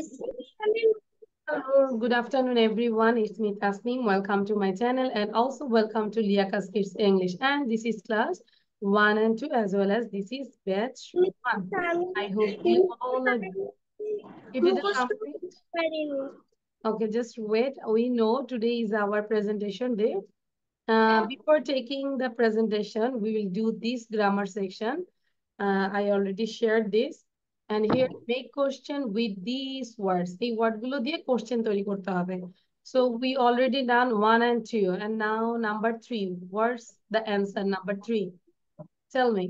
Hello, good afternoon, everyone. It's me, Tasneem. Welcome to my channel and also welcome to Liakas Kids English. And this is class 1 and 2 as well as this is batch 1. I hope you all are. You didn't complete? Okay, just wait. We know today is our presentation day. Before taking the presentation, we will do this grammar section. I already shared this. And here, make question with these words. এই ওয়ার্ডগুলো দিয়ে question তৈরি করতে হবে. So we already done 1 and 2. And now number 3. What's the answer? Number 3. Tell me.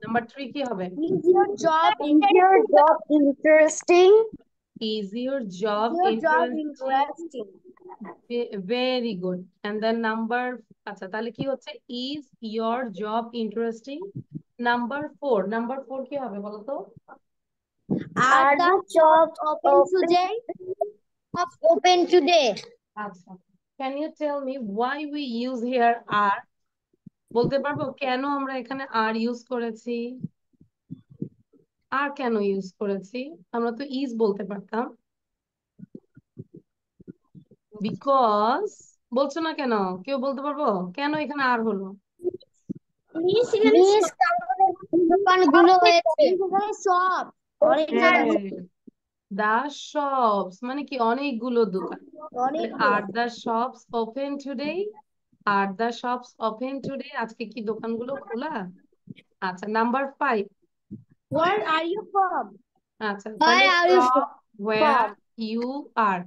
Number 3 কি হবে? Is your job interesting? Is your job interesting? Very good. And then number, আচ্ছা তাহলে কি হচ্ছে? Is your job interesting? Number 4. Number 4 কি হবে বলো তো? Are the jobs open today? Open today. আচ্ছা। Can you tell me why we use here are? বলতে পারবো কেন আমরা এখানে are use করেছি? আর কেন ইউজ করেছি? আমরা তো is বলতে পারতাম। Because বলছো না কেন? কেউ বলতে পারবো? কেন এখানে আর হলো? দোকানগুলো হয়েছে সব The shops মানে কি অনেকগুলো দোকান। Are the shops open today? Are the shops open today? আজকে কি দোকানগুলো খোলা? আচ্ছা, number 5. Where are you from? আচ্ছা, তাহলে from where you are.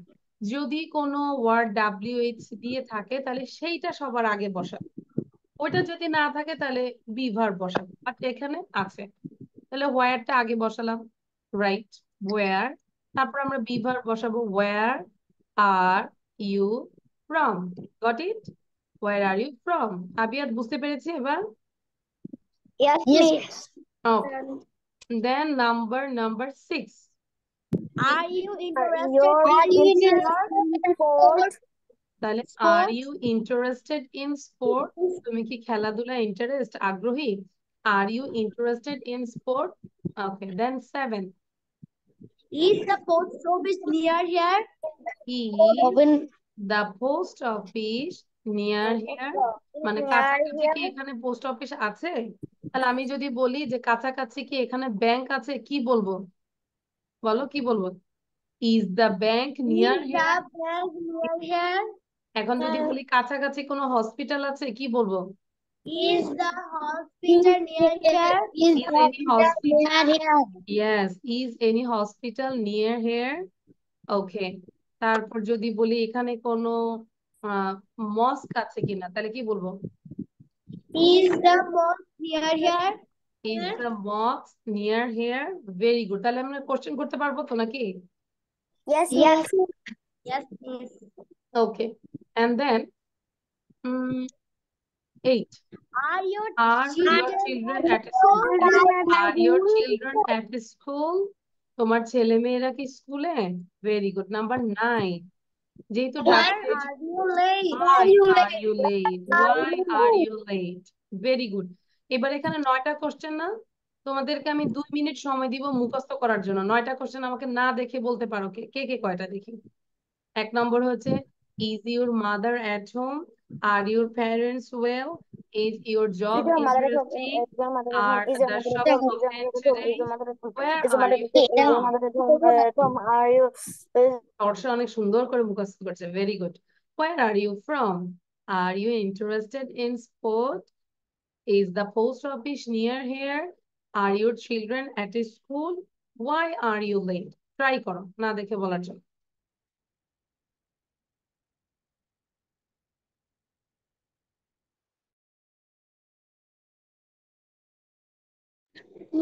যদি কোনো ওয়ার্ড WH দিয়ে থাকে তাহলে সেইটা সবার আগে বসাবে। ওইটা যদি না থাকে তাহলে বি ভার্ব বসাবে। বাট এখানে আছে। তাহলে ওয়্যারটা আগে বসালাম, রাইট? ওয়্যার, তারপর আমরা বি ভার্ব বসাবো, where are you from. Got it? Where are you from? Abiyat বুঝতে পেরেছি এবার? Yes. Okay, then number 6. Are you interested in sports? তাহলে are you interested in sport? তুমি কি খেলাধুলা ইন্টারেস্ট, আগ্রহী? Are you interested in sport? Okay, then 7. Is the post office near here? Is the post office near here? মানে কাছাকাছি কি এখানে post office আছে? তাহলে আমি যদি বলি যে কাছাকাছি কি এখানে ব্যাংক আছে, কি বলবো? বলো, কি বলবো? Is the bank near here? এখন যদি বলি কাছাকাছি কোনো হসপিটাল আছে, কি বলবো? Is the hospital near here? Is any hospital? Yes, is any hospital near here? Okay. তারপর যদি বলি এখানে কোনো মস্ক আছে কিনা, তাহলে কি বলবো? Is the mosque near here? Is the mosque near here? Very good. তাহলে আমরা কোশ্চেন করতে পারবো তো নাকি? Yes. Yes. Okay. And then 8. Are your children at school? Are your children at school? তোমার ছেলে মেয়েরা কি স্কুলে? Very good. Number 9. যেহেতু Why are you late? Why are you late? Why are you late? Very good. এবার এখানে 9টা question না? তোমাদেরকে আমি 2 মিনিট সময় দিব মুখস্থ করার জন্য। 9টা কোশ্চেন আমাকে না দেখে বলতে পারো কে কে কয়টা দেখি। 1 নম্বর হচ্ছে, is your mother at home? Are your parents well? Is your job interesting? Are the shops open today? Where are you from? Orsha অনেক সুন্দর করে মুখস্থ করছে, very good. Where are you from? Are you interested in sport? Is the post office near here? Are your children at school? Why are you late? Try করো না দেখে বলার জন্য।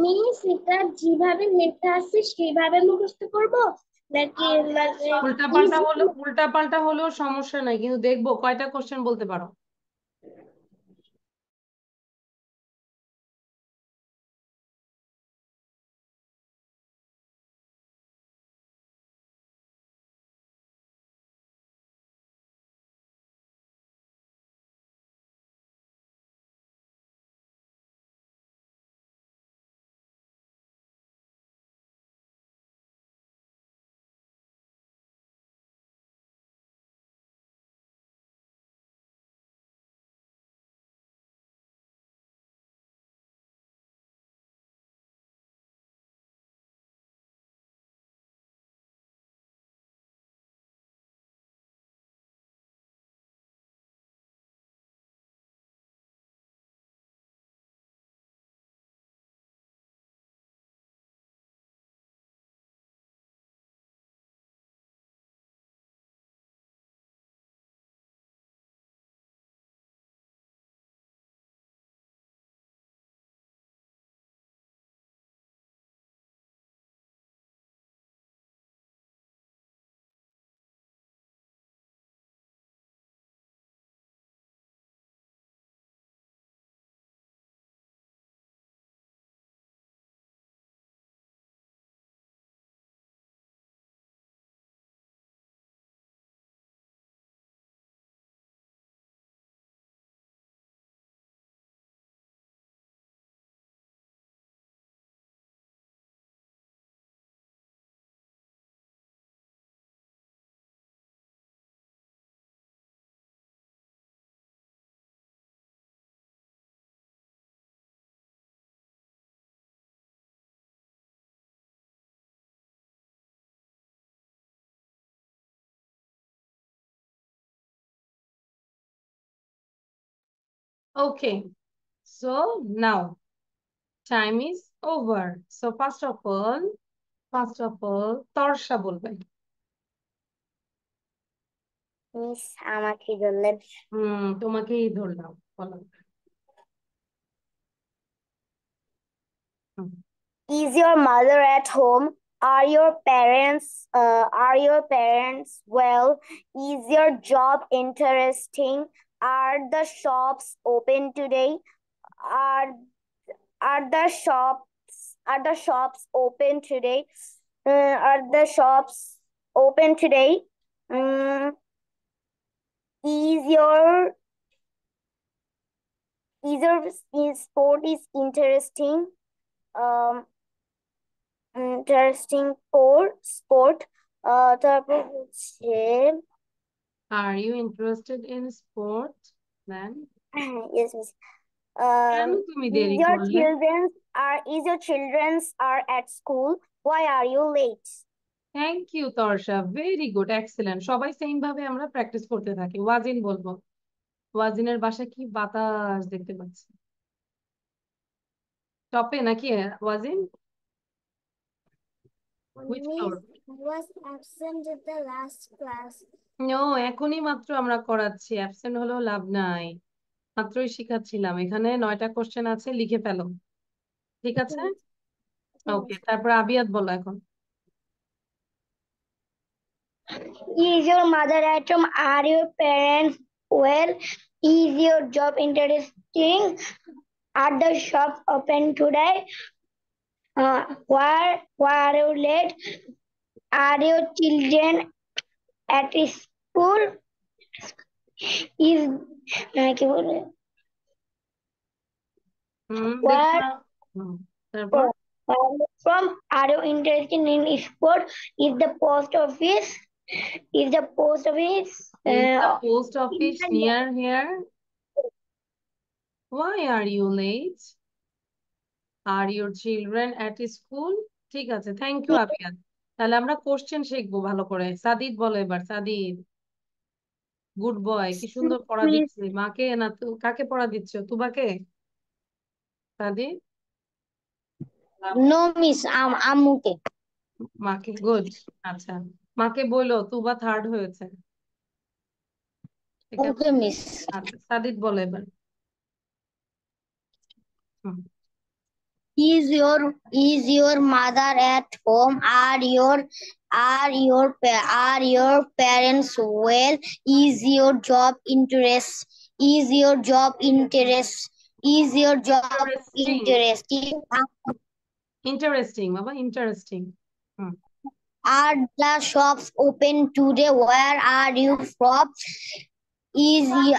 মিস এটা যেভাবে লেখা আছে সেভাবে মুখস্থ করব নাকি উল্টাপাল্টা হলেও সমস্যা নাই, কিন্তু দেখবো কয়টা কোশ্চেন বলতে পারো। Okay, so now time is over. So first of all তর্ষা বলবেন। মিস আমাকে ধরলেন। তোমাকেই ধরলাম, বলো। হুম, Is your mother at home? Are your parents well? Is your job interesting? Are the shops open today? Are are the shops open today? Are the shops open today? Um, is your sport is interesting? Um, Interesting sport. তারপর হচ্ছে are you interested in sport then? yes, miss. কেন Um, তুমি দেরি করলে? is your children's are at school? Why are you late? Thank you Tarsha, very good, excellent. সবাই same ভাবে আমরা practice করতে থাকি। ওয়াজিন বলবো। ওয়াজিনের বাসায় কি বাতাস দেখতে পাচ্ছি, টপে নাকি ওয়াজিন? Which floor? Miss, I was absent at the last class. No, এখনই মাত্র আমরা করাচ্ছি, অ্যাবসেন্ট হলেও লাভ নাই, মাত্রই শিখাচ্ছিলাম। এখানে 9টা কোশ্চেন আছে, লিখে ফেলো, ঠিক আছে? ওকে, তারপর আবিয়াত বলো এখন। Is your mother at home? Are your parents well? Is your job interesting? Are the shops open today? Why are you late? Are your children at school? Is কি বলে? দেখবা। Where তারপর are you from? Are you interested in sport? Is the post office? Is the post office? is the post office near here? Why are you late? Are your children at school? ঠিক আছে, thank you আবিয়াত। তাহলে আমরা question শিখবো ভালো করে। সাদিদ বলো এবার, Sadid. Good boy, কি সুন্দর পড়া Miss, দিচ্ছে। মাকে না তো কাকে পড়া দিচ্ছ, তুবাকে? Sadid, no, miss. আম্মুকে। মাকে, গুড। আচ্ছা, মাকে বললো তুবা থার্ড হয়েছে, ঠিক আছে? ওকে মিস। আচ্ছা, সাদিদ বলো এবার। হুম, Is your mother at home? Are your parents well? Is your job interest? Is your job interest? Is your job interesting. interesting? Interesting বাবা, interesting. Hmm, Are the shops open today? Where are you from? Is you,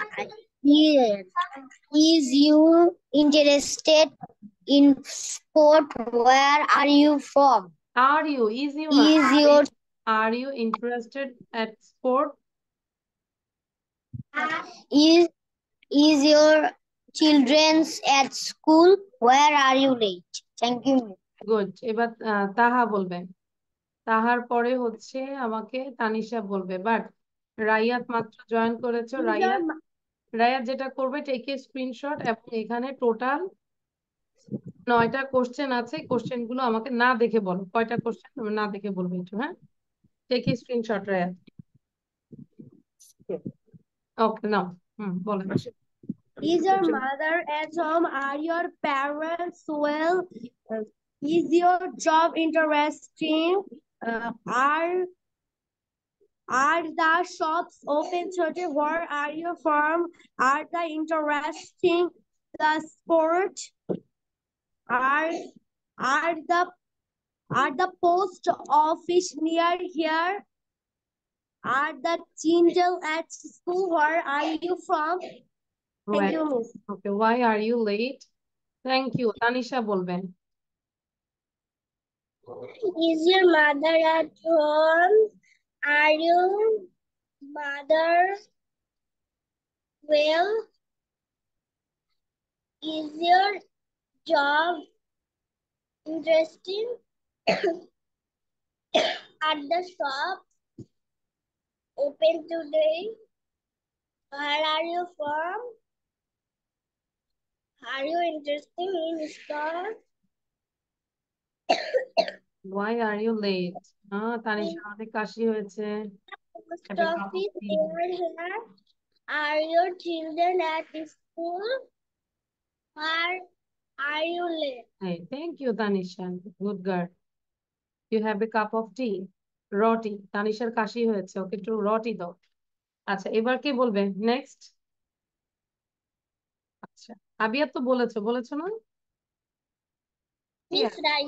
is you interested in sport? Where are you from? Are you, is you না, Is your are you interested at sport? is is your children's at school? Where are you late? Thank you. Good. এবার তাহা বলবে। তাহার পরে হচ্ছে আমাকে তানিশা বলবে, but রাইয়াত মাত্র জয়েন করেছো। রাইয়াত, রাইয়াত যেটা করবে, টেক এ স্ক্রিনশট এবং এখানে টোটাল 9টা কোশ্চেন আছে। কোশ্চেন গুলো আমাকে না দেখে বলো, কয়টা কোশ্চেন তুমি না দেখে বলবে একটু, হ্যাঁ? Take a screenshot Raiyat. Okay, নাও। বলো। Is your mother at home? Are your parents well? Is your job interesting? Are the shops open today? Where are you from? Are the interesting the sport? Are are the are the post office near here? Are the children at school? Where are you from? Thank you, miss. Okay, why are you late? Thank you. Tanisha বলবেন। Is your mother at home? Are your mother well? Is your job interesting? Are the shop open today? Where are you from? Are you interested in sport? Why are you late? Tanisha অনেক কাশি হয়েছে। Post Have a cup of office tea. here. Are your children at school? Are you late? Hey, thank you, Tanisha. Good girl. You have a cup of tea. রটি। তানিশার কাশি হয়েছে, ওকে একটু রটি দাও। আচ্ছা, এবার কে বলবে next? আচ্ছা, আবিয়া তো বলেছো, বলেছো না? Miss Rai.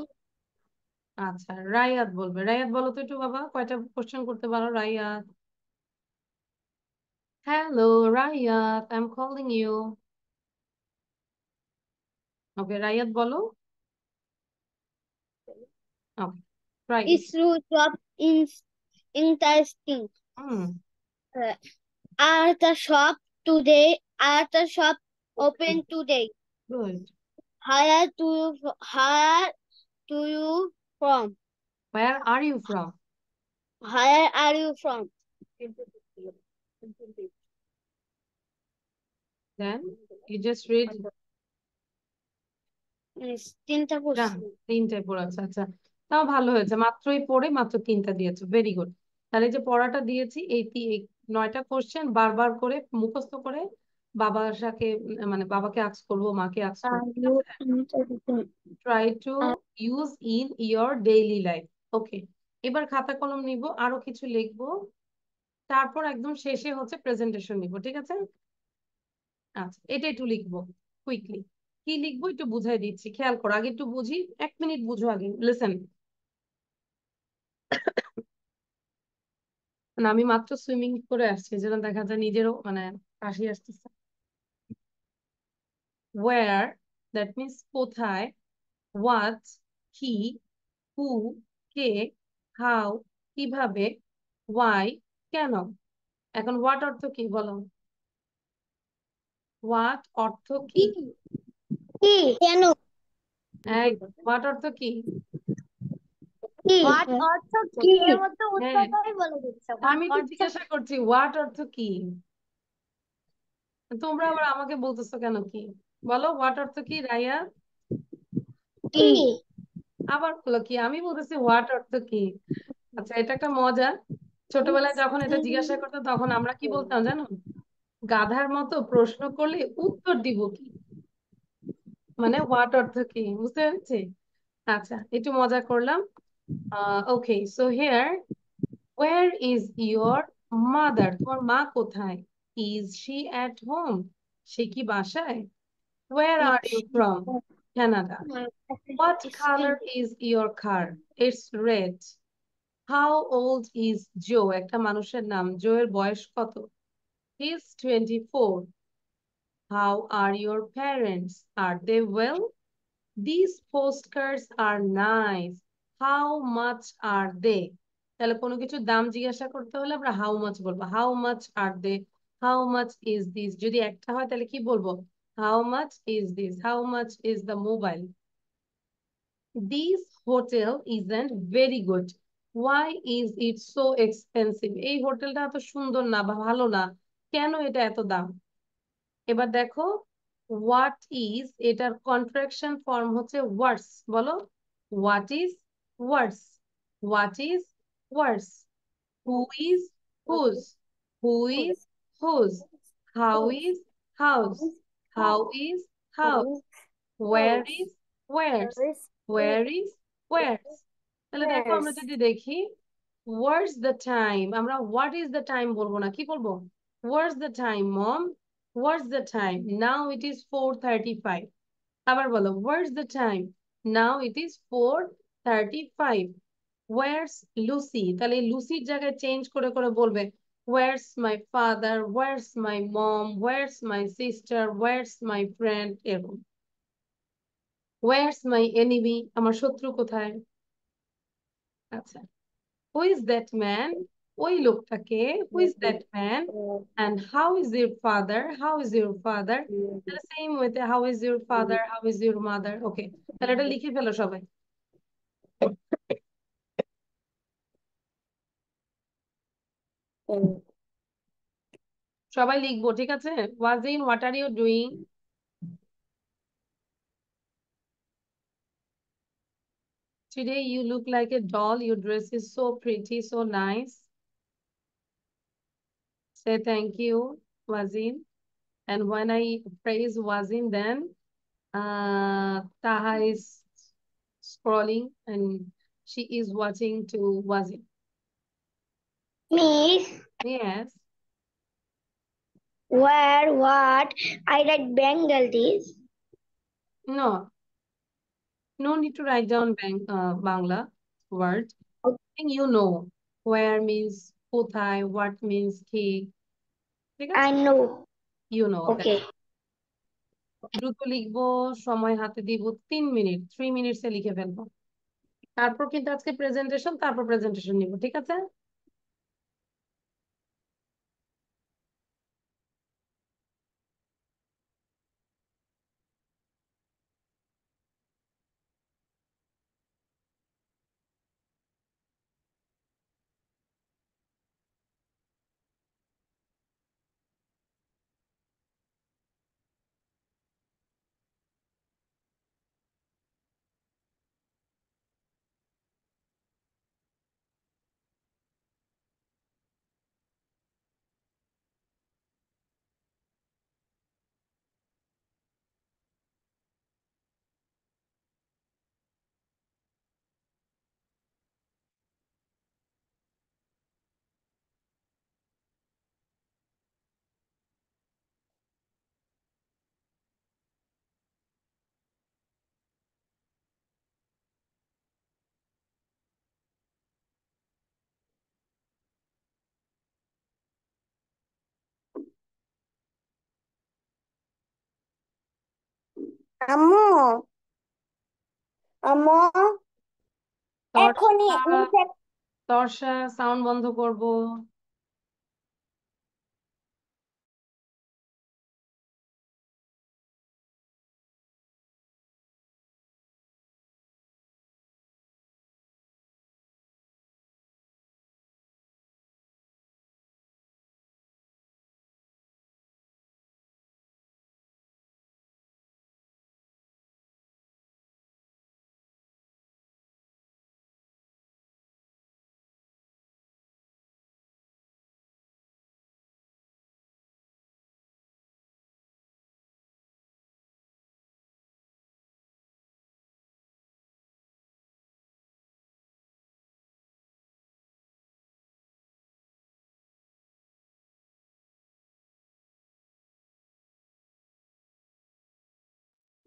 আচ্ছা, রায়াত বলবে। রায়াত বলো তো একটু বাবা, কয়টা কোশ্চেন করতে পারো Rayat? Hello Rayat, I am calling you. Okay Rayat বলো। Okay, try. Issue job interesting. Hmm, Are the shop today? Are the shop open today? Good. Where do you from? Where are you from? Where are you from? Then you just read তিনটা ডান। পড়ছি। তিনটায় পড়াচ্ছে, আচ্ছা। তাও ভালো হয়েছে, মাত্রই পড়ে মাত্র তিনটা দিয়েছো, ভেরি গুড। তাহলে যে পড়াটা দিয়েছি এই 9টা কোশ্চেন বারবার করে মুখস্থ করে বাবার সাথে মানে বাবাকে আস্ক করবো, মাকে আস্ক করবো, ঠিক আছে? Try to use in your daily life. Okay, এবার খাতা কলম নিব, আরো কিছু লিখবো, তারপর একদম শেষে হচ্ছে প্রেজেন্টেশন নিব, ঠিক আছে? আচ্ছা, এটা একটু লিখবো কুইকলি। কি লিখবো একটু বুঝাই দিচ্ছি, খেয়াল করো, আগে একটু বুঝি, 1 মিনিট বুঝো আগে, লিসেন। মানে আমি মাত্র সুইমিং করে আসছি, যেন দেখা যায় নিজেরও মানে কাশি আসতেছে। ওয়ার, দ্যাট মিনস কোথায়। হোয়াট, কি। হু, কে। হাউ, কিভাবে। ওয়াই, কেন। এখন হোয়াট অর্থ কি বলো? হোয়াট অর্থ কি? কি কেন? এই, হোয়াট অর্থ কি? কি হোয়াট অর্থ কি? এর মধ্যে হ্যাঁ, উত্তরটাই বলে দিচ্ছে হোয়াট আমি তো অর্থ জিজ্ঞাসা করছি হোয়াট অর্থ কি, তোমরা আবার আমাকে বলতেছো কেন কি? বলো হোয়াট অর্থ কি রাইয়া? কি। আবার বলো কি, আমি বলতেছি হোয়াট অর্থ কি। আচ্ছা, এটা একটা মজা। ছোটবেলায় যখন এটা জিজ্ঞাসা করতো তখন আমরা কি বলতাম জানো? গাধার মতো প্রশ্ন করলে উত্তর দিব কি, মানে হোয়াট অর্থ কি, বুঝতে পেরেছি? আচ্ছা, একটু মজা করলাম। Okay, so here, where is your mother, তোমার মা কোথায়? ইজ শি অ্যাট হোম, সে কি বাসায়? Where are you from? Canada. What colour is your car? It's red. How old is Joe, একটা মানুষের নাম, জো এর বয়স কত? Is 24। How are your parents, are they well? This postcards are nice. How much are they? তাহলে কোনো কিছু দাম জিজ্ঞাসা করতে হলে আমরা হাউ মাচ বলবো। How much are they? How much is this? যদি একটা হয় তাহলে কি বলবো? How much is this? How much is the mobile? This hotel isn't very good, why is it so expensive? এই হোটেলটা এত সুন্দর না বা ভালো না, কেন এটা এত দাম? এবার দেখো, হোয়াট ইজ, এটার কন্ট্রাকশন ফর্ম হচ্ছে ওয়ার্ডস, বলো। What is what's? What is what's? Who is who's? Who is who's? How is how's? How is how's? Where is where's? Where is where's? তাহলে দেখো, আমরা যদি দেখি, হোয়াটস দ্য টাইম, আমরা what is the time বলবো না, কি বলবো? What's the time mom? What's the time? Now it is 4:35। আবার বলো, what's the time? Now it is 4:35। What's Lucy? তাহলে লুসির জায়গায় চেঞ্জ করে করে বলবে, what's my father? What's my mom? What's my sister? What's my friend? এরকম। What's my enemy? আমার শত্রু কোথায়? আচ্ছা, হু ইজ দ্যাট ম্যান? ওই লোকটাকে, who is that man? and how is your father? How is your father? তাহলে same ওয়েতে, how is your father? How is your mother? Okay, তাহলে এটা লিখে ফেলো সবাই। সবাই লিখবো, ঠিক আছে? Wajin, what are you doing? Today you look like a doll. Your dress is so pretty, so nice. Say thank you, Wazin. And when I praise Wazin, then Taha is scrolling and she is watching to Wazin. Miss, Yes. where, what? I like Bangladesh. No, no need to write down Bangla word. Thing you know. Where means কোথায়, what means কি, ঠিক আছে? I know. You know that. Okay. দ্রুত লিখবো, সময় হাতে দিব 3 minute, 3 মিনিটসে লিখে ফেলবো। তারপর কিন্তু আজকে প্রেজেন্টেশন, তারপর প্রেজেন্টেশন নিব, ঠিক আছে? আম্মু, আম্মু, এখনই তর্ষা, ইনফ্যাক্ট তর্ষা সাউন্ড বন্ধ করব।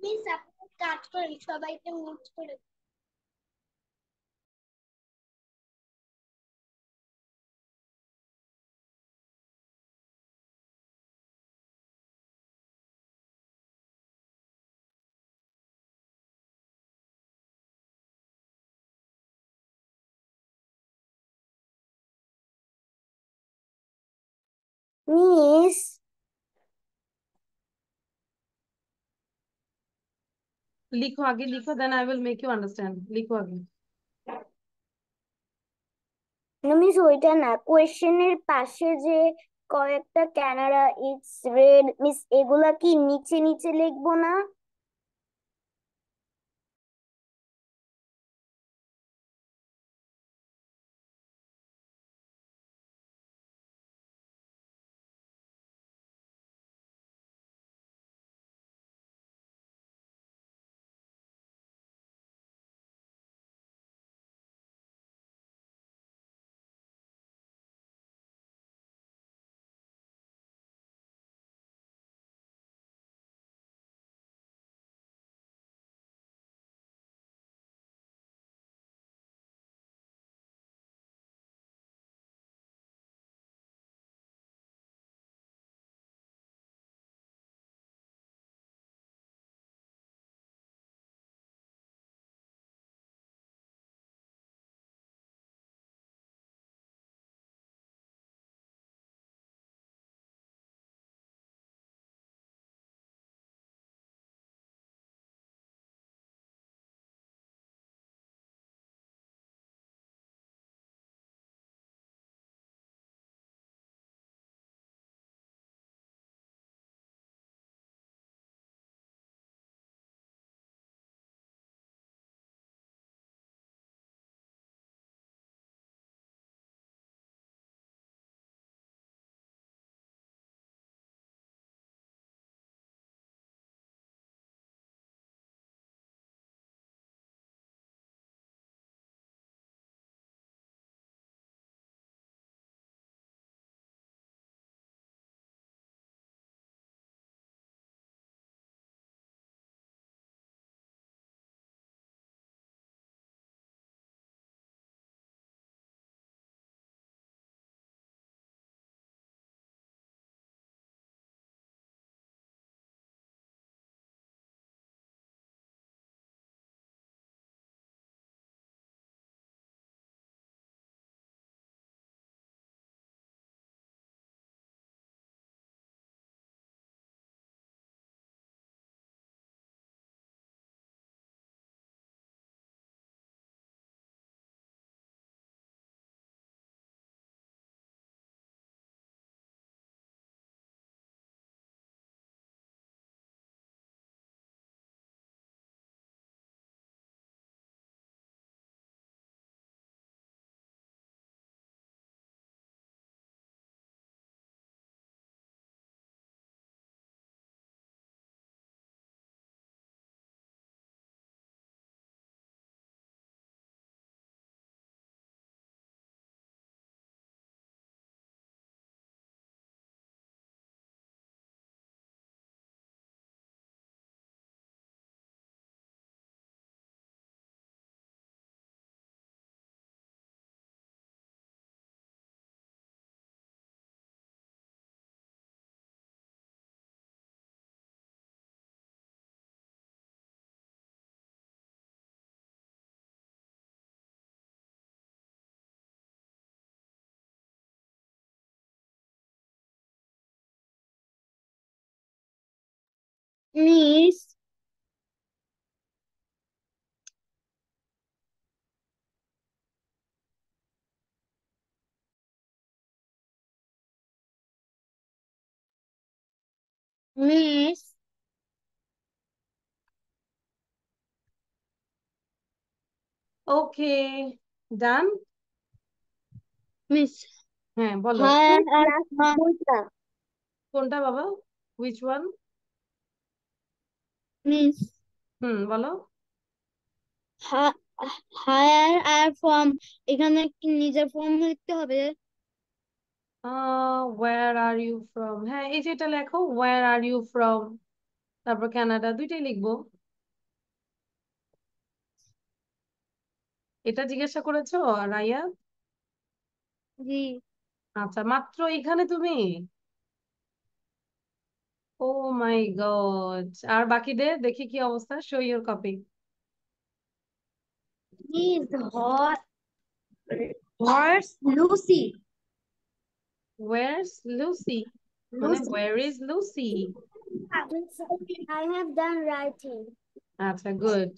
মিস আপনি কাজ করেন, সবাইকে মিউট করে মিস লিখো আগে, লিখো, then I will make you understand. লিখো আগে। মিস ওইটা না, কোয়েশ্চেনের পাশে যে কয়েকটা কানাডা ইটস রেড মিস, এগুলা কি নিচে নিচে লিখবো না? Miss, ওকে, ডান। Miss, হ্যাঁ বলো। higher Miss at last firm, বইটা। কোনটা বাবা? Which one? Miss, বলো। hi- higher at firm, এখানে কি নিজের ফর্ম লিখতে হবে? ওয়ার আর ইউ ফ্রম, হ্যাঁ এই যে এটা লেখো, ওয়ার আর ইউ ফ্রম, তারপর কানাডা, দুইটাই লিখবো। এটা জিজ্ঞাসা করেছো রাইয়া? জি। আচ্ছা, মাত্র এখানে তুমি? ও মাই গড, আর বাকিদের দেখি কি অবস্থা, show your copy. Miss, horse Lucy. Where's Lucy, মানে Lucy. Where is Lucy? I have done writing. আচ্ছা, good.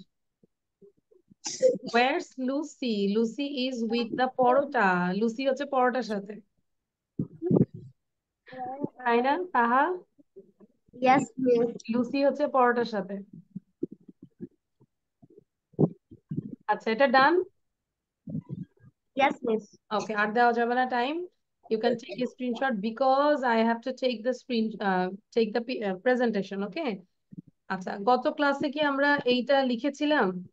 Where's Lucy? Lucy is with the paratha. Lucy হচ্ছে পরোটার সাথে, Where তাই না are তাহা? Yes, Miss. লুসি হচ্ছে পরোটার সাথে। আচ্ছা, এটা ডান। Yes, Miss. ওকে, আর দেওয়া যাবে না time. You can take a screenshot because I have to take the take the presentation, okay? আচ্ছা, গত ক্লাসে কি আমরা এইটা লিখেছিলাম?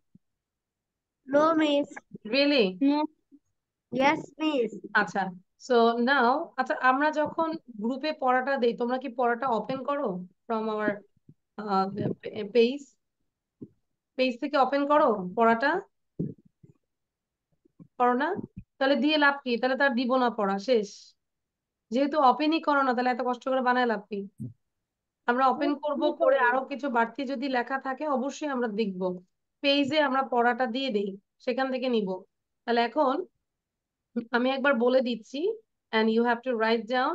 No, Miss. Really? No. Yes, Miss. আচ্ছা, সো নাও, আচ্ছা আমরা যখন গ্রুপে পড়াটা দেই, তোমরা কি পড়াটা ওপেন করো ফ্রম আওয়ার পেজ? পেজ থেকে ওপেন করো পড়াটা? করো না? তাহলে দিয়ে লাভ কি? তাহলে তার দিব না, পড়া শেষ। যেহেতু ওপেনই করো না, তাহলে এত কষ্ট করে বানায় লাভ কি? আমরা ওপেন করব, করে আরো কিছু বাড়তি যদি লেখা থাকে অবশ্যই আমরা দেখব। পেজে আমরা পড়াটা দিয়ে দেই, সেখান থেকে নিব। তাহলে এখন আমি একবার বলে দিচ্ছি, and you have to write down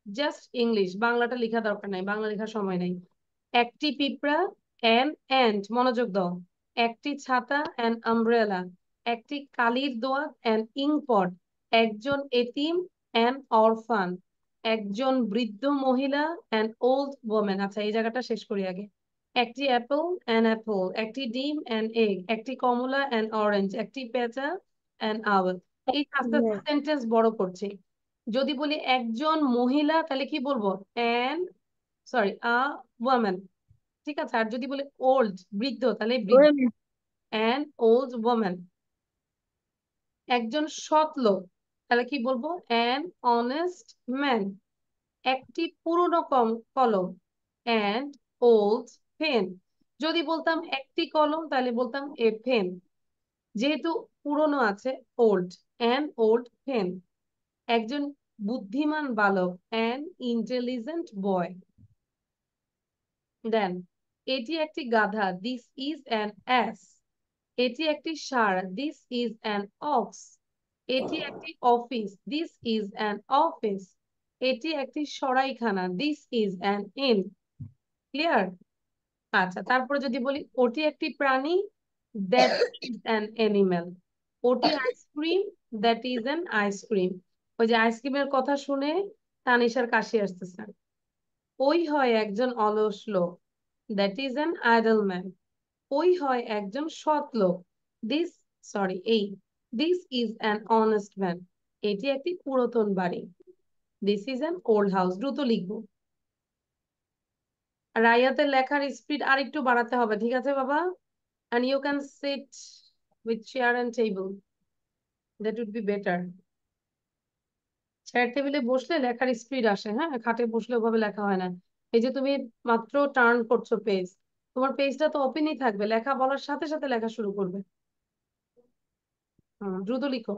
just English, বাংলাটা লেখা দরকার নাই, বাংলা লেখার সময় নাই। একটি পিঁপড়া, and মনোযোগ দাও। একটি ছাতা, an umbrella। একটি কালির দোয়াত, an ink pot। একজন এতিম, an orphan। একজন বৃদ্ধ মহিলা, an old woman। আচ্ছা, এই জায়গাটা শেষ করি আগে। একটি অ্যাপল, an apple। একটি ডিম, an egg। একটি কমলা, an orange। একটি পেঁচা, an owl। এই আস্তে আস্তে Yes. সেন্টেন্স বড় করছি। যদি বলি একজন মহিলা, তাহলে কি বলবো? an, sorry, a woman। ঠিক আছে, আর যদি বলি ওল্ড, বৃদ্ধ, তাহলে বৃদ্ধ, an old woman। একজন সৎ লোক, তাহলে কি বলবো? an honest man। একটি পুরনো কলম, and old pen। যদি বলতাম একটি কলম, তাহলে বলতাম a pen। যেহেতু পুরনো আছে, old, an old pen। একজন বুদ্ধিমান বালক, an intelligent boy। দেন, এটি একটি গাধা, this is an ass। এটি একটি ষাঁড়, this is an ox। এটি একটি office, this is an office। এটি একটি সরাইখানা, this is an inn। Clear? আচ্ছা, তারপরে যদি বলি ওটি একটি প্রাণী, that is an animal। ওটি ice cream, that is an ice cream। ওই যে আইসক্রিমের কথা শুনে তানিশার কাশি আসতেছে। ওই হয় একজন অলস লোক, that is an idle man। ওই হয় একজন সৎ লোক, this, sorry, this is an honest man. এটি একটি পুরাতন বাড়ি, this is an old house. দ্রুত লিখবো। রায়াতের লেখার স্পিড আর একটু বাড়াতে হবে, ঠিক আছে বাবা? and you can sit with chair and table, that would be better। Chair টেবিলে বসলে লেখার স্পিড আসে, হ্যাঁ, খাটে বসলে ওভাবে লেখা হয় না। এই যে তুমি মাত্র টার্ন করছো পেজ, তোমার পেজটা তো ওপেনই থাকবে, লেখা বলার সাথে সাথে লেখা শুরু করবে। দ্রুত লিখো।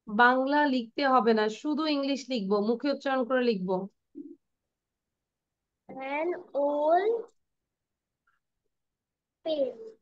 বাংলা লিখতে হবে না, শুধু ইংলিশ লিখবো, মুখে উচ্চারণ করে লিখবো। An old pen.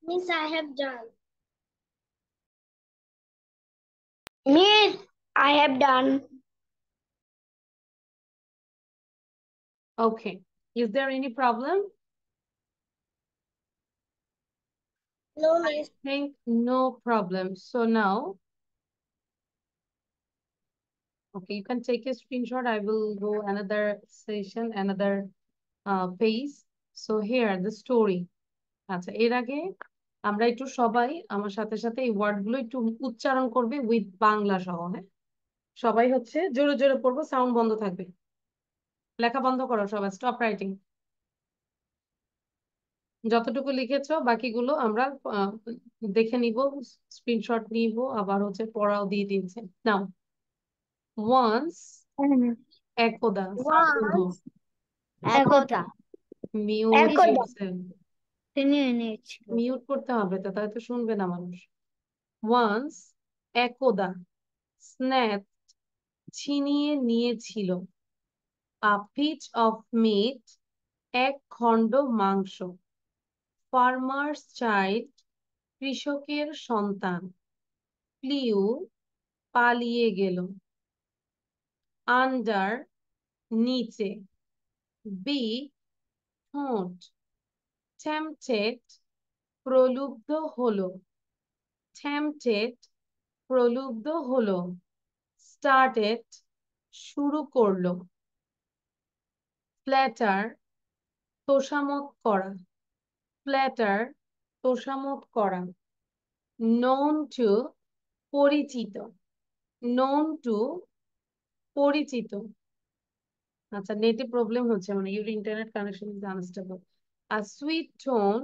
Miss, I have done. Miss, I have done. Okay. Is there any problem? No, I Miss. think no problem. So now, okay, you can take a screenshot. I will go another session, another page. So here, the story. আচ্ছা, এর আগে আমরা একটু সবাই আমার সাথে সাথে এই ওয়ার্ড গুলো একটু উচ্চারণ করবে উইথ বাংলা সহ, হ্যাঁ? সবাই হচ্ছে জোরে জোরে পড়বো, সাউন্ড বন্ধ থাকবে। লেখা বন্ধ করো সবাই, স্টপ রাইটিং। যতটুকু লিখেছো বাকিগুলো আমরা দেখে নিব, স্ক্রিনশট নিব, আবার হচ্ছে পড়াও দিয়ে দিয়েছে। নাও, ওয়ান্স, একদা, সাউন্ড বন্ধ, Once, একদা। মিউট একদা। ইয়োরসেলফ, নিয়ে নিয়েছি। মিউট করতে হবে, তো তাহলে তো শুনবে না মানুষ। ওয়ান্স, একদা, স্ন্যাপ, ছিনিয়ে নিয়েছিল, আ পিচ অফ মিট, এক খণ্ড মাংস, ফার্মার্স চাইল্ড, কৃষকের সন্তান, ফ্লিউ, পালিয়ে গেল, আন্ডার, নিচে, বি, ঠোঁট, টেম্পটেড, প্রলুব্ধ হলো, টেম্পটেড, প্রলুব্ধ হলো, স্টার্টেড, শুরু করলো, ফ্ল্যাটার, তোষামোদ করা, ফ্ল্যাটার, তোষামোদ করা, known to, পরিচিত, known to, পরিচিত। আচ্ছা, নেটে প্রবলেম হচ্ছে, মানে your internet connection is unstable. A sweet tone,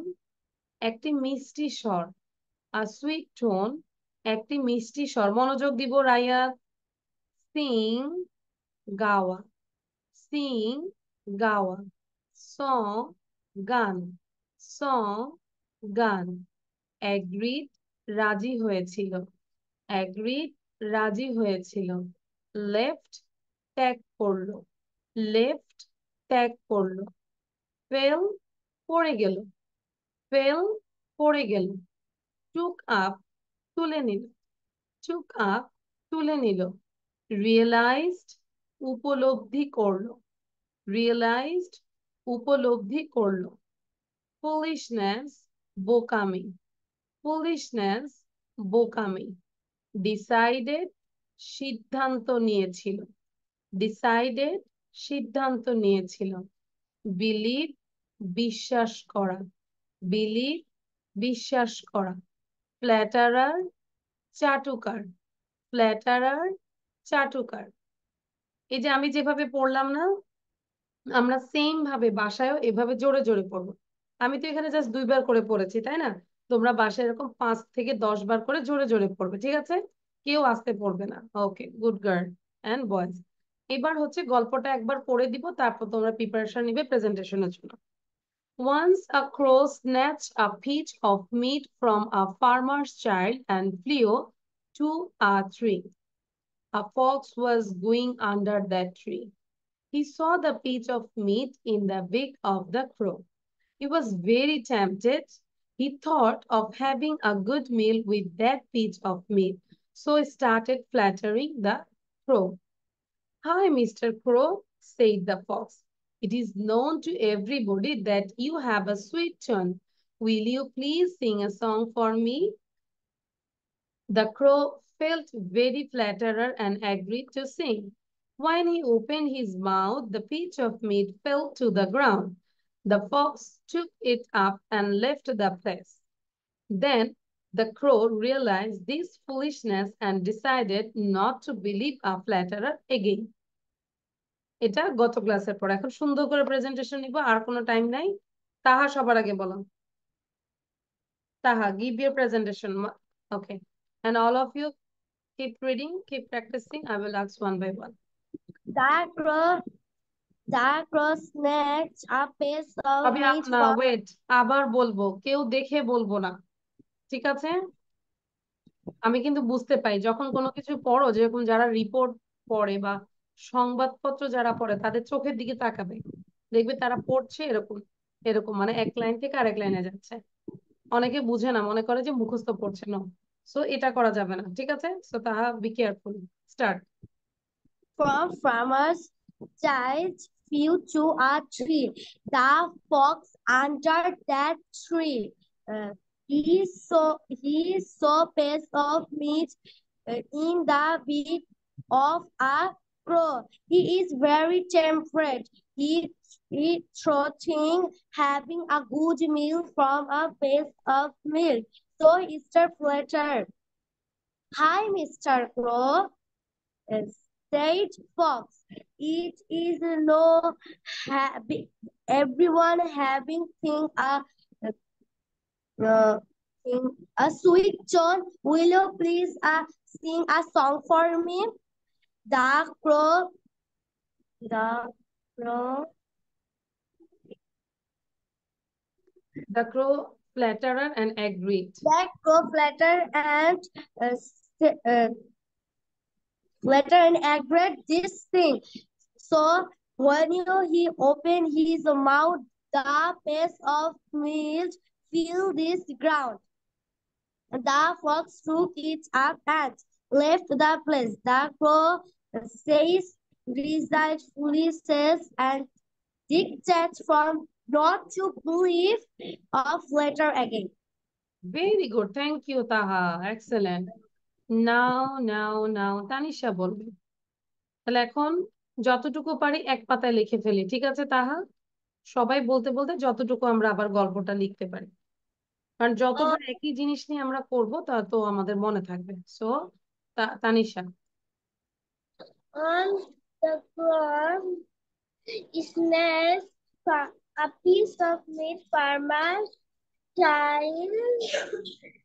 একটি মিষ্টি স্বর, আ সুইট টোন, একটি মিষ্টি স্বর। মনোযোগ দিব রাইয়া। সিং, গাওয়া, সিং, গাওয়া, সং, গান, সং, গান, অ্যাগ্রিড, রাজি হয়েছিল, অ্যাগ্রিড, রাজি হয়েছিল, লেফট, ত্যাগ করলো, লেফট, ত্যাগ করলো, ফেল, পড়ে গেল, ফেল, পড়ে গেল, টুক আপ, তুলে নিল, টুক আপ, তুলে নিল, রিয়েলাইজড, উপলব্ধি করলো, রিয়েলাইজড, উপলব্ধি করলো, ফুলিশনেস, বোকামি, ফুলিশনেস, বোকামি, ডিসাইডেড, সিদ্ধান্ত নিয়েছিল, ডিসাইডেড, সিদ্ধান্ত নিয়েছিল, বিলিভ, বিশ্বাস করা, বিলিভ, বিশ্বাস করা, ফ্ল্যাটারার, চাটুকার, ফ্ল্যাটারার, চাটুকার। এই যে আমি যেভাবে পড়লাম না, আমরা সেম ভাবে বাসায়ও এভাবে জোরে জোরে পড়বো। আমি তো এখানে জাস্ট 2 বার করে পড়েছি, তাই না? তোমরা বাসায় এরকম 5 থেকে 10 বার করে জোরে জোরে পড়বে, ঠিক আছে? কেউ আস্তে পড়বে না। ওকে, গুড গার্ল অ্যান্ড বয়েজ। এবার হচ্ছে গল্পটা একবার পড়ে দিব, তারপর তোমরা প্রিপারেশন নিবে প্রেজেন্টেশনের জন্য। Once a crow snatched a piece of meat from a farmer's child and flew to a tree. A fox was going under that tree. He saw the piece of meat in the beak of the crow. He was very tempted. He thought of having a good meal with that piece of meat, so he started flattering the crow. "Hi, Mr. Crow," said the fox. "It is known to everybody that you have a sweet tone. Will you please sing a song for me?" The crow felt very flattered and agreed to sing. When he opened his mouth, the piece of meat fell to the ground. The fox took it up and left the place. Then the crow realized this foolishness and decided not to believe a flatterer again. এটা গত ক্লাসের পর। এখন সুন্দর করে presentation নিব, আর কোনো time নাই। তাহা সবার আগে বলো। Taha, give your presentation. Okay. And all of you keep reading, keep practicing. I will ask one by one. The crow snatched a piece of আমি meat না, from ওয়েট, আবার বলবো, কেউ দেখে বলবো না, ঠিক আছে? আমি কিন্তু বুঝতে পাই যখন কোনো কিছু পড়ো, যেরকম যারা রিপোর্ট পড়ে বা সংবাদপত্র যারা পড়ে, তাদের চোখের দিকে তাকাবে, দেখবে তারা পড়ছে এরকম এরকম, মানে এক লাইন থেকে আরেক লাইনে যাচ্ছে। অনেকে বুঝে না, মনে করে যে মুখস্থ পড়ছে না। সো এটা করা যাবে না, ঠিক আছে? সো তাহা be careful. Start. From farmer's child flew to a tree. The fox under that tree. He saw piece of meat in the beak of a crow. He is very temperate. He thought having a good meal from a piece of milk. So Mr. Flutter, "Hi, Mr. Crow," said Fox. "It is no everyone having uh, thing a sweet tone. Will you please sing a song for me?" The crow, the crow, The crow flattered and agreed. the crow flattered and uh, s- uh, agreed this thing. So when he opened his mouth, the piece of meat filled this ground. The fox took it up and left the place. The crow says, "Rightfully says," and dictates from not to believe of later again. Very good, thank you Taha, excellent. Now now now Tanisha বলবে। তাহলে এখন যতটুকু পারি এক পাতায় লিখে ফেলি, ঠিক আছে তাহা? সবাই বলতে বলতে যতটুকু আমরা আবার গল্পটা লিখতে পারি, কারণ যতবার একই জিনিস নিয়ে আমরা করবো তা তো আমাদের মনে থাকবে। So Tanisha. On the ground snacks a piece of meat farmer's child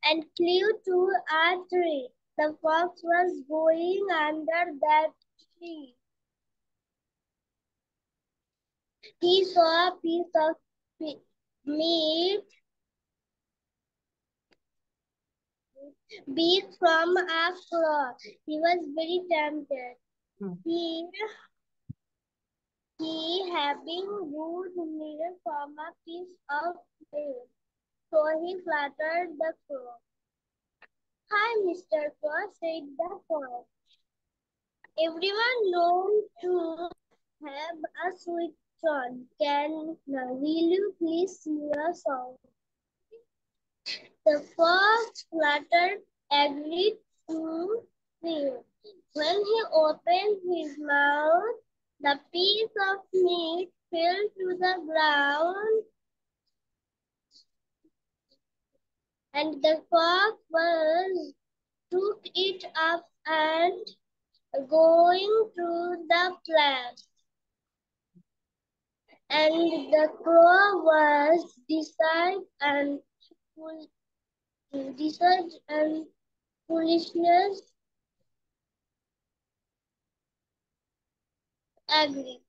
and flew to a tree. The fox was going under that tree. He saw a piece of meat big from a crow. He was very tempted. He having good meal from a piece of meat. So he flattered the crow. "Hi, Mr. Crow," said the crow. "Everyone knows to have a sweet tone. Will you please sing a song?" The fox fluttered, agreed to sing. When he opened his mouth, the piece of meat fell to the ground, and the fox took it up and going to the place. And the crow was decide and foolishness agreed.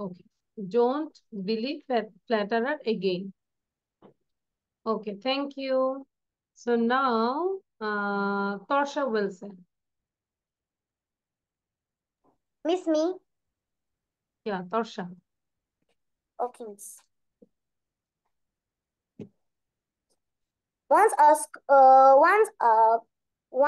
Okay. Don't believe flatterer again. Okay, thank you. So now, Torsha Wilson. Miss me? Yeah, Torsha. Okay, miss.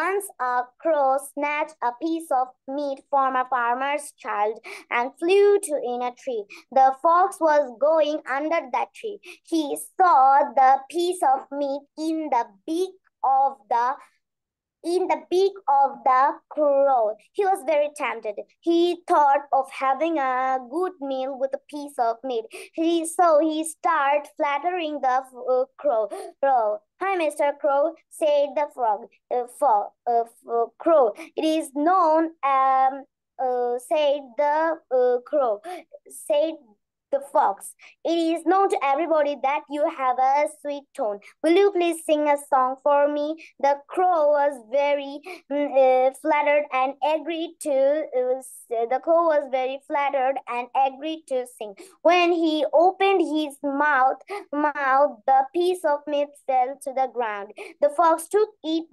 Once a crow snatched a piece of meat from a farmer's child and flew to in a tree. The fox was going under that tree. He saw the piece of meat in the beak of the crow. He was very tempted. He thought of having a good meal with a piece of meat. So he started flattering the crow. "Hi, Mr. Crow," said the crow. "It is known," said the crow. Said the fox. "It is known to everybody that you have a sweet tone. Will you please sing a song for me?" The crow was very flattered and agreed to. The crow was very flattered and agreed to sing. When he opened his mouth, the piece of meat fell to the ground. The fox took it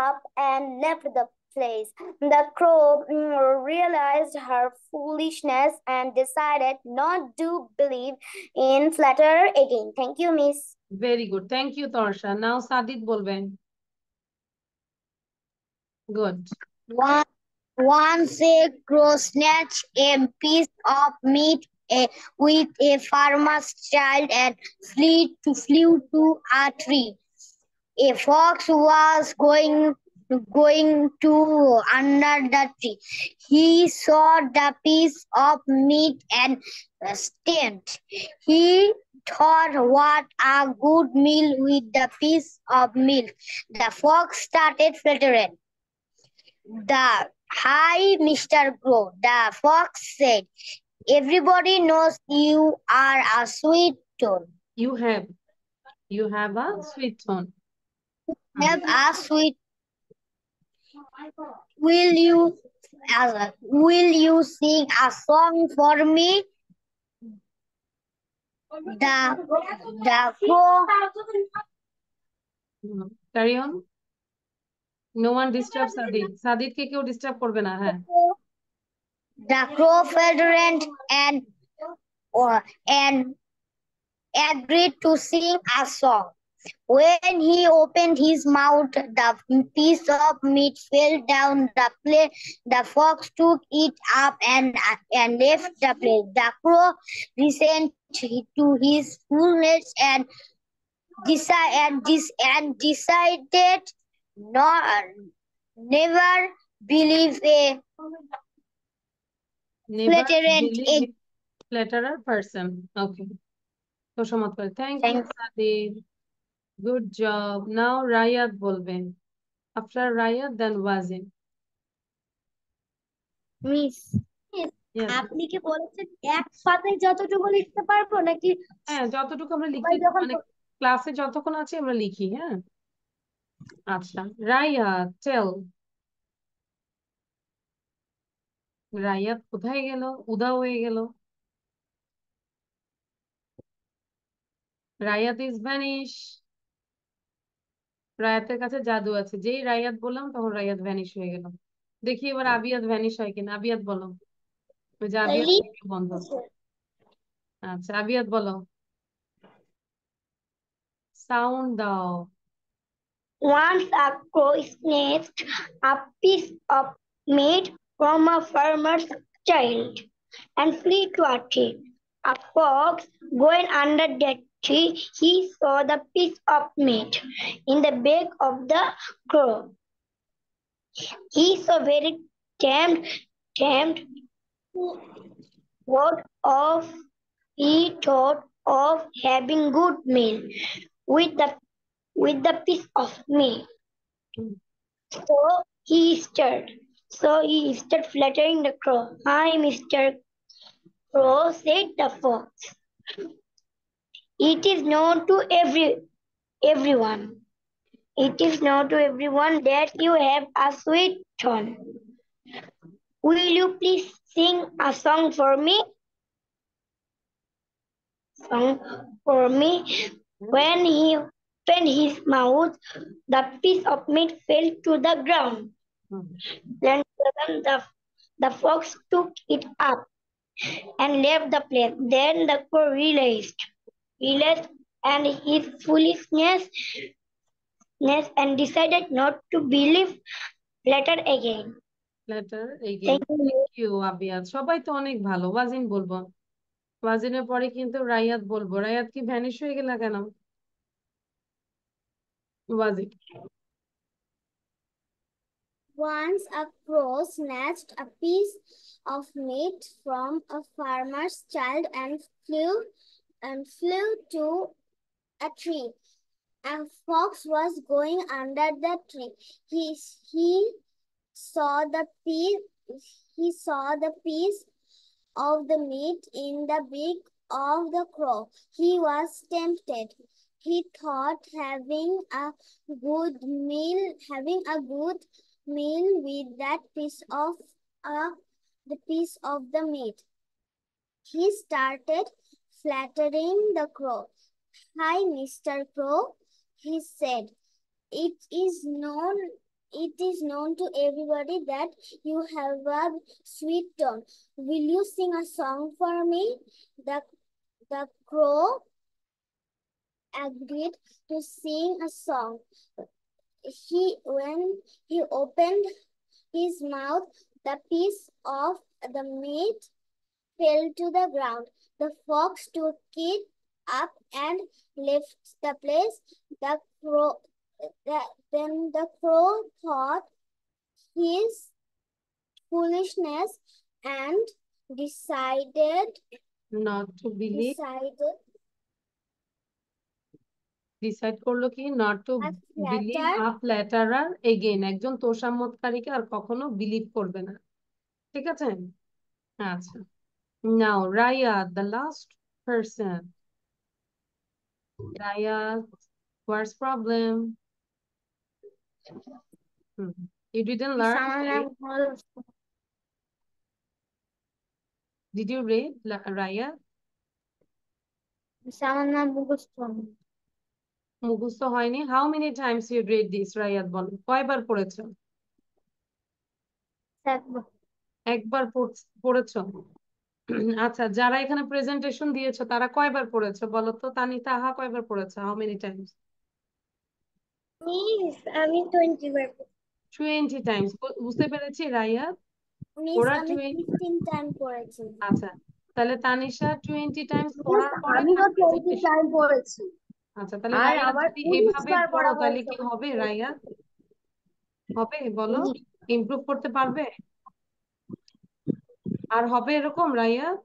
up and left the place. The crow realized her foolishness and decided not to believe in flatterer again. Thank you, miss. Very good. Thank you, Torsha. Now Sadid bolben. Good. Once a crow snatched a piece of meat with a farmer's child and flew to a tree. A fox was going to under the tree. He saw the piece of meat and stamped. He thought, what a good meal with the piece of milk. The fox started fluttering. Hi, Mr. Crow, the fox said. Everybody knows you are a sweet tone. You have a sweet tone. Have a sweet. Will you sing a song for me? The crow. Carry on. No one disturbs Sadid. Sadid কে কেউ disturb করবে না, হ্যাঁ। The crow federant and agreed to sing a song. When he opened his mouth, the piece of meat fell down the plate. The fox took it up and left the place. The crow listened to his fullness and decided not never believe a Never flatterant believe a flatterer person. Okay. তো চমৎকার। Thank you, Sadid. Good job. Now Rayat bolben. After Rayat, then Wazin. Miss Yes. আপনি কি বলেছেন এক পাতায় যতটুকু লিখতে পারবো নাকি হ্যাঁ, যতটুকু আমরা লিখতে যখন মানে ক্লাসে যতক্ষণ আছে আমরা লিখি, হ্যাঁ। আচ্ছা, রায়াত টেল। রায়াত কোথায় গেল? উধাও হয়ে গেল। রায়াত ইজ ভ্যানিশ। রায়াতের কাছে জাদু আছে, যেই রায়াত বললাম তখন রায়াত ভ্যানিশ হয়ে গেল। দেখি এবার আবিয়াত ভ্যানিশ হয় কিনা। আবিয়াত বলো। ওই যে আবিয়াত বন্ধ। আচ্ছা, আবিয়াত বলো। সাউন্ড দাও। Once a crow snatched a piece of meat from a farmer's child and flew to a tree. A fox going under that tree, he saw the piece of meat in the beak of the crow. He so very tempted. What of he thought of having good meal with the piece of meat. So he started flattering the crow. Hi, Mr. Crow, said the fox. It is known to everyone. It is known to everyone that you have a sweet tone. Will you please sing a song for me? When he opened his mouth, the piece of meat fell to the ground. Then the fox took it up and left the place. Then the crow realized and his foolishness and decided not to believe later again. Later again. Thank you Abiyat. সবাই তো অনেক ভালো। ওয়াজিন বলবো। ওয়াজিনের পরে কিন্তু রায়াত বলবো। রায়াত কি vanish হয়ে গেল কেন? ওয়াজিন। Once a crow snatched a piece of meat from a farmer's child and flew to a tree. A fox was going under the tree. He saw the piece of the meat in the beak of the crow. He was tempted. He thought having a good meal with that piece of the meat. He started flattering the crow. Hi, Mr. Crow, he said. It is known to everybody that you have a sweet tone. Will you sing a song for me? The crow agreed to sing a song. When he opened his mouth, the piece of the meat fell to the ground. The fox took it up and left the place. Then the crow thought his foolishness and decided not to believe, decided decide করলো কি not to a believe flatter a flatterer again, একজন তোষামোদকারীকে আর কখনো believe করবে না। ঠিক আছে, আচ্ছা। Now Raya, the last person. Raya, what's problem? You didn't learn? Did you read, Raya? মুখস্থ হয়নি? How many times you read this, রায়াত বলো, কয়বার পড়েছো? একবার পড়েছো? আচ্ছা, যারা এখানে প্রেজেন্টেশন দিয়েছো তারা কয়বার পড়েছো বলো তো? তাহা কয়বার পড়েছো? How many times? আমি 20 বার 20 times। বুঝতে পেরেছি রায়াত, মিস ওরা আমি 15 টাইম পড়েছি। আচ্ছা, তাহলে তানিশা 20 times পড়ার পরে আমিও তার 20 প্রেজেন্টেশন। টাইম পড়েছি আচ্ছা, তাহলে আর রায়াত আমার যদি 19 এভাবে বার পড়ো পড়া তাহলে হয়েছে। কি হবে রায়াত? হবে বলো? ইমপ্রুভ করতে পারবে? আর হবে এরকম রায়াত?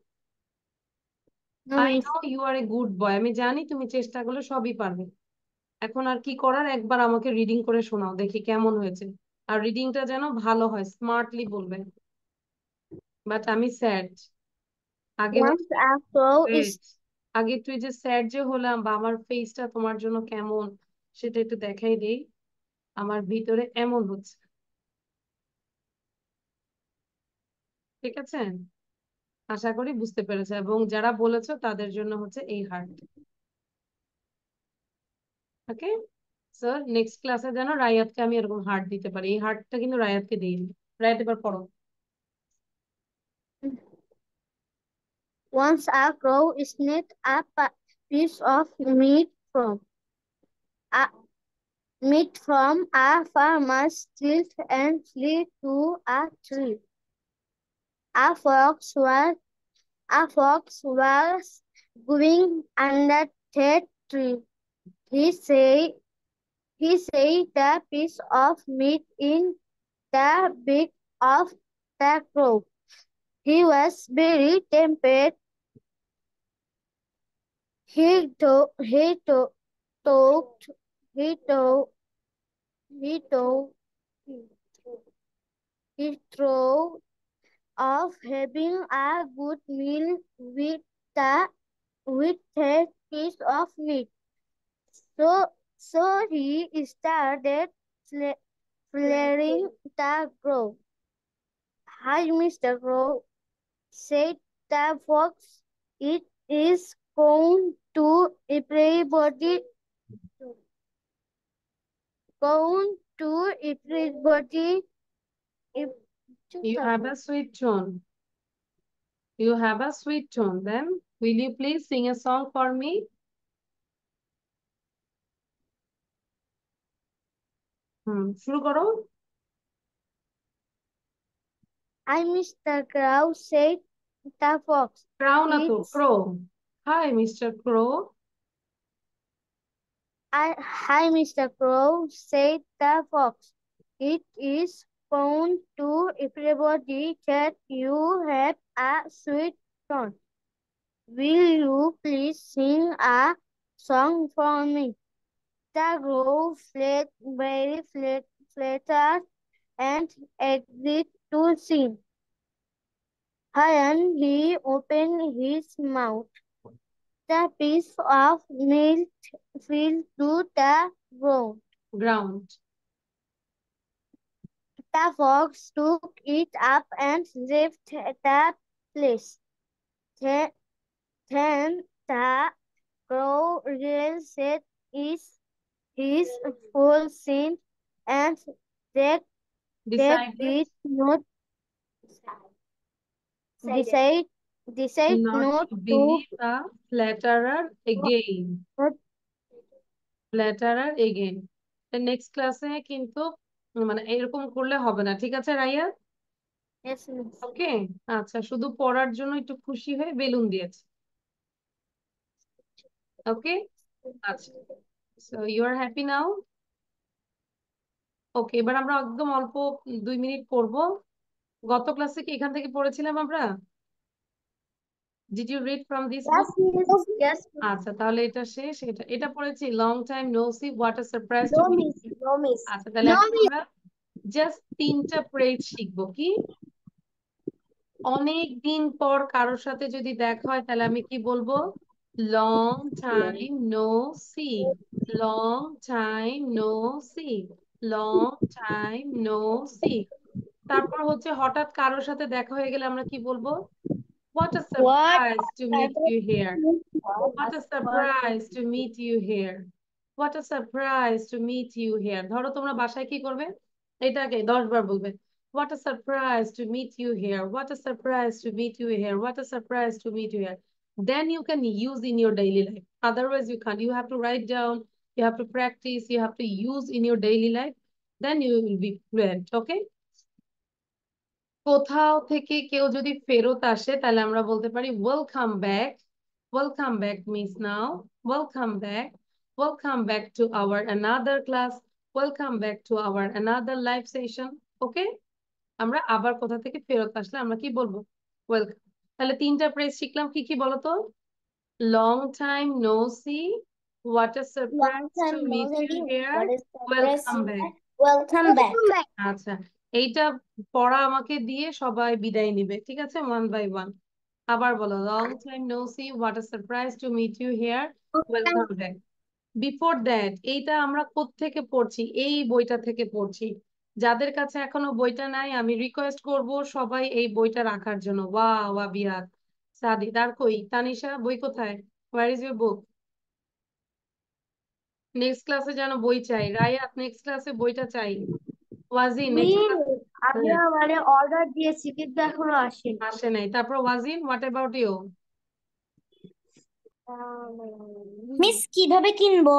I know you are a good boy, আমি জানি তুমি চেষ্টা করলে সবই পারবে। এখন আর কি করার, একবার আমাকে রিডিং করে শোনাও দেখি কেমন হয়েছে। আর রিডিংটা যেন ভালো হয়, স্মার্টলি বলবে। বাট আমি স্যাড। আগে Once a crow is wait, আগে তুই যে স্যাড যে হলাম বা আমার ফেসটা তোমার জন্য কেমন সেটা একটু দেখাই দেই। আমার ভিতরে এমন হচ্ছে, ঠিক আছে? আশা করি বুঝতে পেরেছে, এবং যারা বলেছো তাদের জন্য হচ্ছে এই হার্ট। ওকে স্যার, নেক্সট ক্লাসে যেন রায়াতকে আমি এরকম হার্ট দিতে পারি। এই হার্টটা কিন্তু রায়াতকে দিইনি। রায়াত এবার পড়ো। Once a crow sneaked a piece of a farmer's field and flew to a tree. A fox was going under that tree. He said the piece of meat in the beak of the crow. He was very tempted. He to he to thought he to he to he thought of having a good meal with that piece of meat. So he started flaring the crow. "Hi, Mr. Crow," said the fox. "It is going to everybody going to everybody if You have a sweet tone. You have a sweet tone. Then will you please sing a song for me? শুরু করো। Hi, Mr. Crow, said the fox. Crow না তো, It's crow. Hi mister crow. Hi, Mr. Crow, said the fox. It is found to everybody that you have a sweet tone. Will you please sing a song for me? The crow very flattered and agreed to sing. When he opened his mouth, the piece of meat fell to the ground. Ground. The fox took it up and left the place. Then the crow realized his full sin and that decided did not decide not not to to believe a flatterer again. Later are again. Next ক্লাসে কিন্তু মানে এরকম করলে হবে না, ঠিক আছে Raiya? Yes, miss. ওকে। আচ্ছা, শুধু পড়ার জন্য একটু খুশি হয়ে বেলুন দিয়েছে। ওকে। আচ্ছা, so you are happy now. Okay, এবার আমরা একদম অল্প 2 মিনিট পড়বো। গত ক্লাসে কি এখান থেকে পড়েছিলাম আমরা? Did you read from this Yes, book? miss. Yes, miss. আচ্ছা, তাহলে এটা শেষ। এটা এটা পড়েছি, long time no see, what a surprise to No, meet. miss. No, miss. আচ্ছা, তাহলে No, এখন miss. আমরা জাস্ট 3টা ফ্রেজ শিখবো। কি, অনেক দিন পর কারোর সাথে যদি দেখা হয় তাহলে আমি কি বলবো? Long time no see, long time no see, long time no see. তারপর হচ্ছে হঠাৎ কারোর সাথে দেখা হয়ে গেলে আমরা কি বলবো? What a What? Surprise to meet you here, what a surprise to meet you here, what a surprise to meet you here. ধরো তোমরা বাসায় কি করবে, এটাকে 10 বার বলবে, what a surprise to meet you here, what a surprise to meet you here, what a surprise to meet you here. Then you can use in your daily life. Otherwise you can't. You have to write down, you have to practice, you have to use in your daily life. Then you will be fluent. Okay? কোথাও থেকে কেউ যদি ফেরত আসে তাহলে আমরা বলতে পারি welcome back. Welcome back means now, welcome back, welcome back to our another class, welcome back to our another live session. Okay, আমরা আবার কোথা থেকে ফেরত আসলে আমরা কি বলবো? ওয়েলকাম। তাহলে 3টা ফ্রেজ শিখলাম, কি কি বলতো? Long time no see, what a Long surprise to time no meet you see. Here, What is surprise? Welcome back. Welcome back. আচ্ছা, এইটা পড়া আমাকে দিয়ে সবাই বিদায় নিবে, ঠিক আছে? One by one. আবার বলো, long time no see, what a surprise to meet you here, welcome back. Before that এইটা আমরা কোত্থেকে পড়ছি? এই বইটা থেকে পড়ছি। যাদের কাছে এখনো বইটা নাই আমি রিকোয়েস্ট করব সবাই এই বইটা রাখার জন্য। ওয়া বিয়াত, সাদিদ আর কই, তানিশা বই কোথায়? Where is your book? Next ক্লাসে যেন বই চাই। রায়াত নেক্সট ক্লাসে বইটা চাই। ওয়াজিন নেক্সট Miss, ক্লাসে। আমরা মানে অর্ডার দিয়েছি কিন্তু এখনো আসেনি। আসে নাই। তারপর ওয়াজিন, হোয়াট অ্যাবাউট ইউ? মিস কিভাবে কিনবো?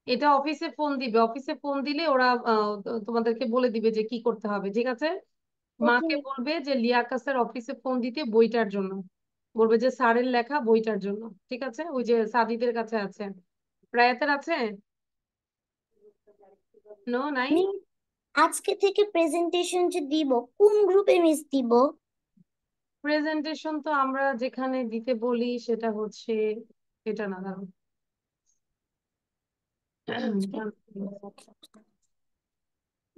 এটা অফিসে ফোন দিবে, অফিসে ফোন দিলে ওরা তোমাদেরকে বলে দিবে যে কি করতে হবে, ঠিক আছে? ওকে মাকে বলবে যে লিয়াকাসের অফিসে ফোন দিতে বইটার জন্য, বলবে যে স্যারের লেখা বইটার জন্য, ঠিক আছে? ওই যে সাদিদের কাছে আছে, রায়াতের আছে? নো, নাই। মিস আজকে থেকে প্রেজেন্টেশন যে দিব কোন গ্রুপে মিস দিব? প্রেজেন্টেশন তো আমরা যেখানে দিতে বলি সেটা হচ্ছে এটা না, দাঁড়াও।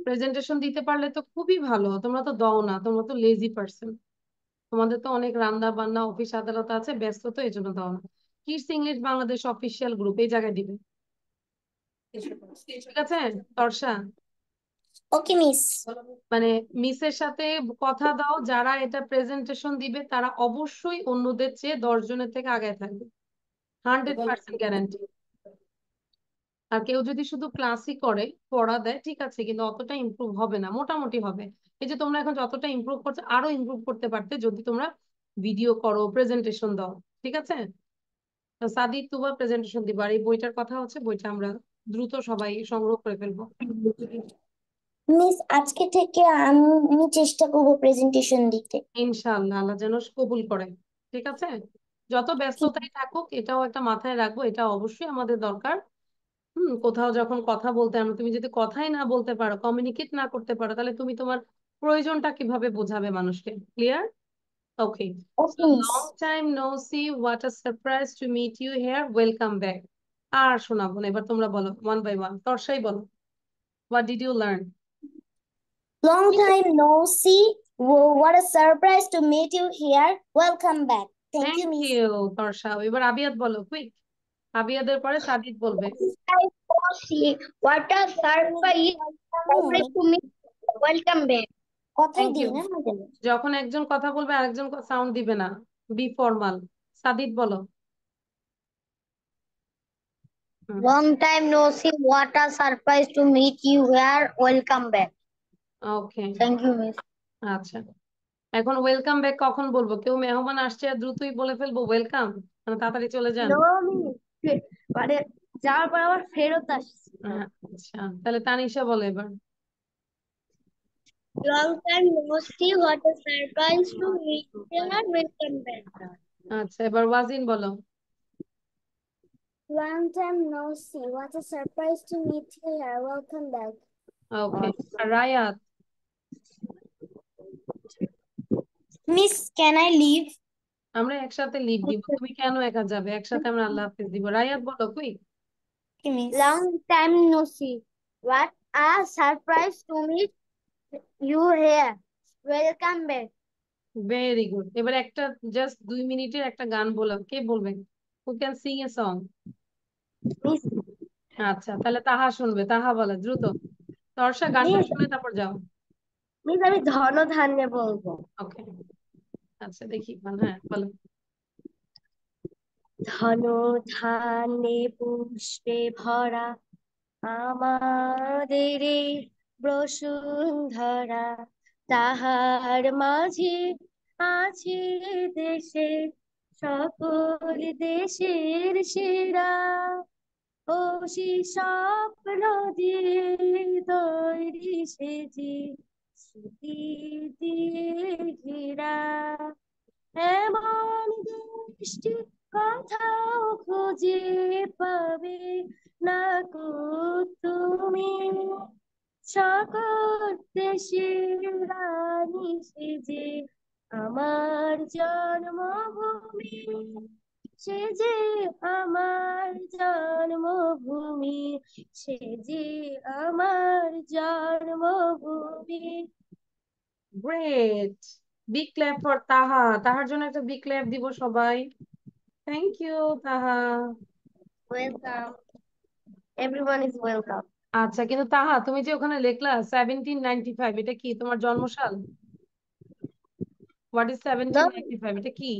প্রেজেন্টেশন দিতে পারলে তো খুবই ভালো, তোমরা তো দাও না, তোমরা তো লেজি পার্সন। তোমাদের তো অনেক রান্না বান্না অফিস আদালত আছে, ব্যস্ত, তো এই জন্য দাও না। Kids English Bangladesh official group এই জায়গায় দিবে, ঠিক আছে তর্ষা? ওকে মিস। মানে মিসের সাথে কথা দাও, যারা এটা প্রেজেন্টেশন দিবে তারা অবশ্যই অন্যদের চেয়ে 10 জনের থেকে আগে থাকবে, 100% গ্যারান্টি। আর কেউ যদি শুধু ক্লাসই করে, পড়া দেয়, ঠিক আছে, কিন্তু অতটা ইমপ্রুভ হবে না, মোটামুটি হবে। এই যে তোমরা এখন যতটা ইমপ্রুভ করছো আরো ইমপ্রুভ করতে পারতে যদি তোমরা ভিডিও করো, প্রেজেন্টেশন দাও, ঠিক আছে? তো সাদিক তুবা প্রেজেন্টেশন দিবা, আর এই বইটার কথা হচ্ছে বইটা আমরা দ্রুত সবাই সংগ্রহ করে ফেলবো। মিস আজকে থেকে আমি চেষ্টা করব প্রেজেন্টেশন দিতে। ইনশাআল্লাহ, আল্লাহ যেন কবুল করে, ঠিক আছে? যত ব্যস্ততাই থাকুক এটাও একটা মাথায় রাখবো, এটা অবশ্যই আমাদের দরকার। কোথাও যখন কথা বলতে আমরা, তুমি যদি কথাই না বলতে পারো, কমিউনিকেট না করতে পারো, তাহলে তুমি তোমার প্রয়োজনটা কিভাবে বোঝাবে মানুষকে? Clear? Okay. Okay miss. Long time no see, what a surprise to meet you here, welcome back. আর শোনাবো না, এবার তোমরা বলো ওয়ান বাই ওয়ান। তর্ষাই বলো, what did you learn? Long time no see. Whoa, what a surprise to meet you here. Welcome back. Thank thank you, miss. You Tarsha. এবার আবিয়াত বলো, কুইক। আবিয়াদের পরে সাদিক বলবে। See, what a surprise to me. Welcome back. কথাই thank দিই you. না মাঝে মাঝে। যখন একজন কথা বলবে আরেকজন সাউন্ড দিবে না, বি ফর্মাল। সাদিক বলো। Long time no see. What a surprise to meet you here. Welcome back. Okay, Thank you, miss. আচ্ছা। এখন ওয়েলকাম ব্যাক কখন বলবো? কেউ মেহমান আসছে আর দ্রুতই বলে ফেলবো ওয়েলকাম, মানে তাড়াতাড়ি চলে যান। No, miss. মানে যাওয়ার পর আবার ফেরত আসছিল। আচ্ছা, তাহলে তানিশা বলো এবার। Long time no see, what a surprise to meet here. Welcome back. আচ্ছা, এবার ওয়াজিন বলো। Long time no see. What a surprise to meet you here. Welcome back. Okay, R রায়াত? Miss, can I leave? আমরা একসাথে leave দিব, তুমি কেন একা যাবে? একসাথে আমরা আল্লাহ হাফেজ দিব। রায়াত বলো quick. Okay, Miss. Long time no see. What a surprise to meet you here. Welcome back. Very good. এবার একটা জাস্ট 2 মিনিটের একটা গান বললাম, কে বলবেন? Who can sing a song? Miss, আচ্ছা, তাহলে তাহা শুনবে, তাহা বলে দ্রুত। তর্ষা গানটা miss, শুনে তারপর যাও। miss, আমি ধন ধান্যে বলবো। ওকে, আচ্ছা দেখি, হ্যাঁ বলো। ধন ধান্যে পুষ্পে ভরা আমাদের এই বসুন্ধরা, তাহার মাঝে আছে দেশের সকল দেশের সেরা, ও সে স্বপ্ন দিয়ে তৈরি সেজে স্মৃতি দিয়ে ঘেরা, এমন দেশটি কোথাও খুঁজে পাবে না কো তুমি, সকল দেশের রানী সেজে আমার জন্মভূমি, সে যে আমার জন্মভূমি, সে যে আমার জন্মভূমি। গ্রেট, বিগ ক্ল্যাপ ফর তাহা। তাহার জন্য একটা বিগ ক্ল্যাপ দিব সবাই। থ্যাংক ইউ তাহা। Welcome, everyone is welcome. আচ্ছা, কিন্তু তাহা তুমি যে ওখানে লিখলা 1795, এটা কি তোমার জন্মসাল? What is 1795? এটা কি?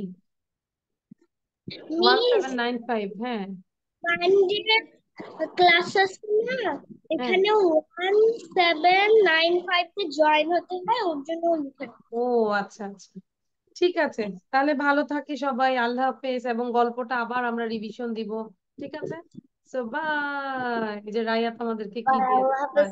মিস, 1795, হ্যাঁ মানডে ক্লাস আছে না, হ্যাঁ। এখানে 1795 তে জয়েন হতে হয়, ওর জন্য লিখে। ও আচ্ছা আচ্ছা, ঠিক আছে। তাহলে ভালো থাকি সবাই, আল্লাহ হাফেজ। এবং গল্পটা আবার আমরা রিভিশন দিব, ঠিক আছে? So bye. এই যে রায়াত আমাদেরকে কি আল্লাহ দিয়েছে, bye. হাফেজ।